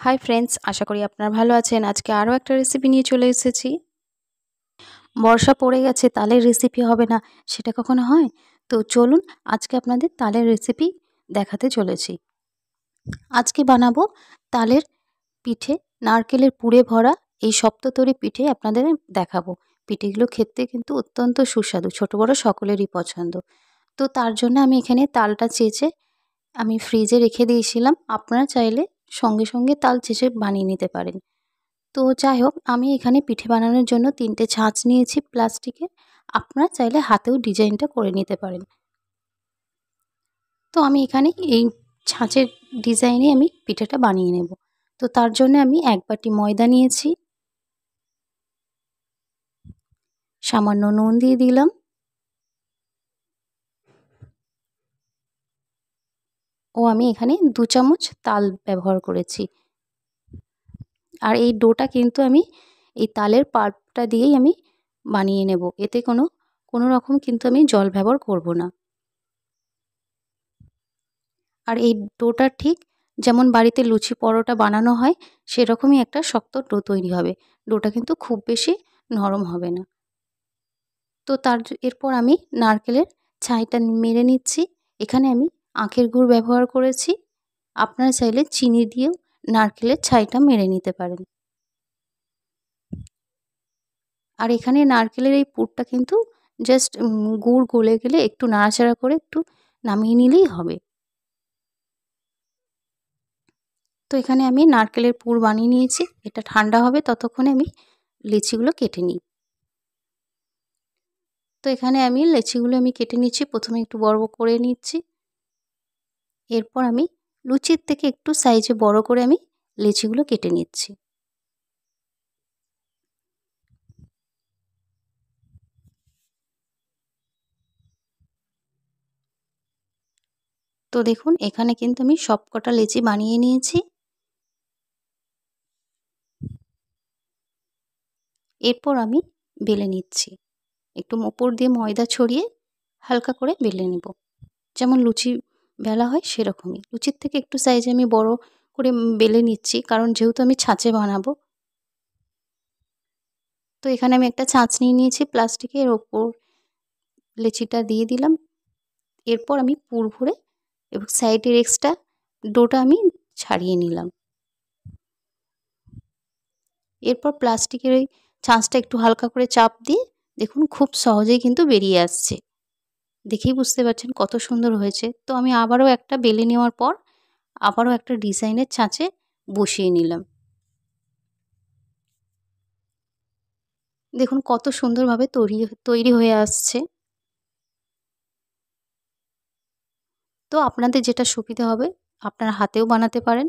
Hi friends, আশা করি আপনারা ভালো আছেন। আজকে আরও একটা রেসিপি নিয়ে চলে এসেছি। বর্ষা পড়ে গেছে, তালের রেসিপি হবে না সেটা কখনো হয়? তো চলুন আজকে আপনাদের তালের রেসিপি দেখাতে চলেছি। আজকে বানাবো তালের পিঠে, নারকেলের পুরে ভরা এই সপ্ততরী পিঠে আপনাদের দেখাবো। পিঠেগুলো খেতে কিন্তু অত্যন্ত সুস্বাদু, ছোট বড় সকলেরই পছন্দ। তো তার জন্য আমি এখানে তালটা চেঁচে আমি ফ্রিজে রেখে দিয়েছিলাম। আপনারা চাইলে সঙ্গে সঙ্গে তাল চেঁচে বানিয়ে নিতে পারেন। তো যাই হোক, আমি এখানে পিঠে বানানোর জন্য 3টে ছাঁচ নিয়েছি প্লাস্টিকের। আপনারা চাইলে হাতেও ডিজাইনটা করে নিতে পারেন। তো আমি এখানে এই ছাঁচের ডিজাইনে আমি পিঠেটা বানিয়ে নেব। তো তার জন্য আমি 1 বাটি ময়দা নিয়েছি, সামান্য নুন দিয়ে দিলাম, ও আমি এখানে 2 চামচ তাল ব্যবহার করেছি। আর এই ডোটা কিন্তু আমি এই তালের পাল্পটা দিয়েই আমি বানিয়ে নেব, এতে কোনো রকম কিন্তু আমি জল ব্যবহার করব না। আর এই ডোটা ঠিক যেমন বাড়িতে লুচি পরোটা বানানো হয় সেরকমই একটা শক্ত ডো তৈরি হবে। ডোটা কিন্তু খুব বেশি নরম হবে না। তো এরপর আমি নারকেলের ছাইটা মেরে নিচ্ছি। এখানে আমি আখের গুড় ব্যবহার করেছি। আপনারা চাইলে চিনি দিয়েও নারকেলের ছাইটা মেরে নিতে পারেন। আর এখানে নারকেলের এই পুরটা কিন্তু জাস্ট গুড় গলে গেলে একটু নাড়াচাড়া করে একটু নামিয়ে নিলেই হবে। তো এখানে আমি নারকেলের পুর বানিয়ে নিয়েছি, এটা ঠান্ডা হবে ততক্ষণে আমি লিচিগুলো কেটে নিই। তো এখানে আমি লিচিগুলো কেটে নিচ্ছি, প্রথমে একটু বড় করে নিচ্ছি। এরপর আমি লুচির থেকে একটু সাইজে বড় করে আমি লিচিগুলো কেটে নিচ্ছি। তো দেখুন এখানে কিন্তু আমি সবকটা লিচি বানিয়ে নিয়েছি। এরপর আমি বেলে নিচ্ছি, একটু উপর দিয়ে ময়দা ছড়িয়ে হালকা করে বেলে নেব, যেমন লুচি বেলা হয় সেরকমই। লুচির থেকে একটু সাইজে আমি বড় করে বেলে নিচ্ছি, কারণ যেহেতু আমি ছাঁচে বানাবো। তো এখানে আমি একটা ছাঁচ নিয়ে নিয়েছি প্লাস্টিকের, ওপর লিচিটা দিয়ে দিলাম। এরপর আমি পুর ভরে এবং সাইডের এক্সট্রা ডোটা আমি ছাড়িয়ে নিলাম। এরপর প্লাস্টিকের ওই ছাঁচটা একটু হালকা করে চাপ দিয়ে দেখুন খুব সহজেই কিন্তু বেরিয়ে আসছে। দেখেই বুঝতে পারছেন কত সুন্দর হয়েছে। তো আমি আবারও একটা বেলে নেওয়ার পর আবারও একটা ডিজাইনের ছাঁচে বসিয়ে নিলাম। দেখুন কত সুন্দরভাবে তৈরি হয়ে আসছে। তো আপনাদের যেটা সুবিধা হবে আপনারা হাতেও বানাতে পারেন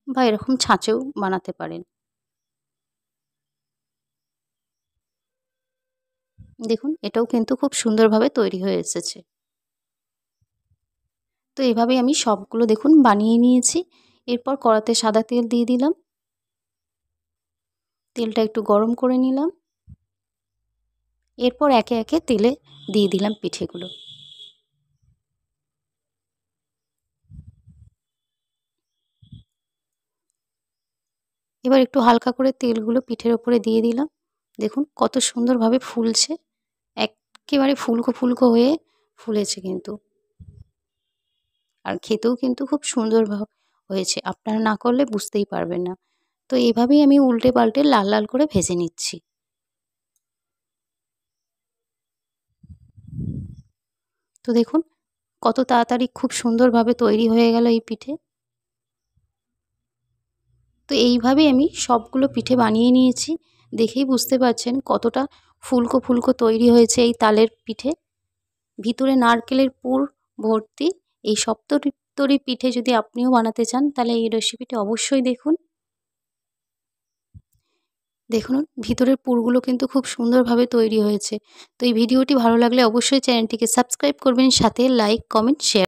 বা এরকম ছাঁচেও বানাতে পারেন। দেখুন এটাও কিন্তু খুব সুন্দরভাবে তৈরি হয়ে এসেছে। তো এভাবেই আমি সবগুলো দেখুন বানিয়ে নিয়েছি। এরপর কড়াতে সাদা তেল দিয়ে দিলাম, তেলটা একটু গরম করে নিলাম। এরপর একে একে তেলে দিয়ে দিলাম পিঠেগুলো। এবার একটু হালকা করে তেলগুলো পিঠের ওপরে দিয়ে দিলাম। দেখুন কত সুন্দরভাবে ফুলছে, একেবারে ফুলকো ফুলকো হয়ে ফুলেছে কিন্তু, আর খেতেও কিন্তু খুব সুন্দর হয়েছে। আপনারা না করলে বুঝতেই পারবেন না। তো এইভাবেই আমি উল্টে পাল্টে লাল লাল করে ভেজে নিচ্ছি। তো দেখুন কত তাড়াতাড়ি খুব সুন্দরভাবে তৈরি হয়ে গেল এই পিঠে। তো এইভাবেই আমি সবগুলো পিঠে বানিয়ে নিয়েছি। দেখেই বুঝতে পারছেন কতটা ফুলকো ফুলকো তৈরি হয়েছে এই তালের পিঠে। ভিতরে নারকেলের পুর ভর্তি। এই সপ্ততরী পিঠে যদি আপনিও বানাতে চান তাহলে এই রেসিপিটা অবশ্যই দেখুন। দেখুন ভিতরের পুরগুলো কিন্তু খুব সুন্দরভাবে তৈরি হয়েছে। তো এই ভিডিওটি ভালো লাগলে অবশ্যই চ্যানেলটিকে সাবস্ক্রাইব করবেন, সাথে লাইক, কমেন্ট, শেয়ার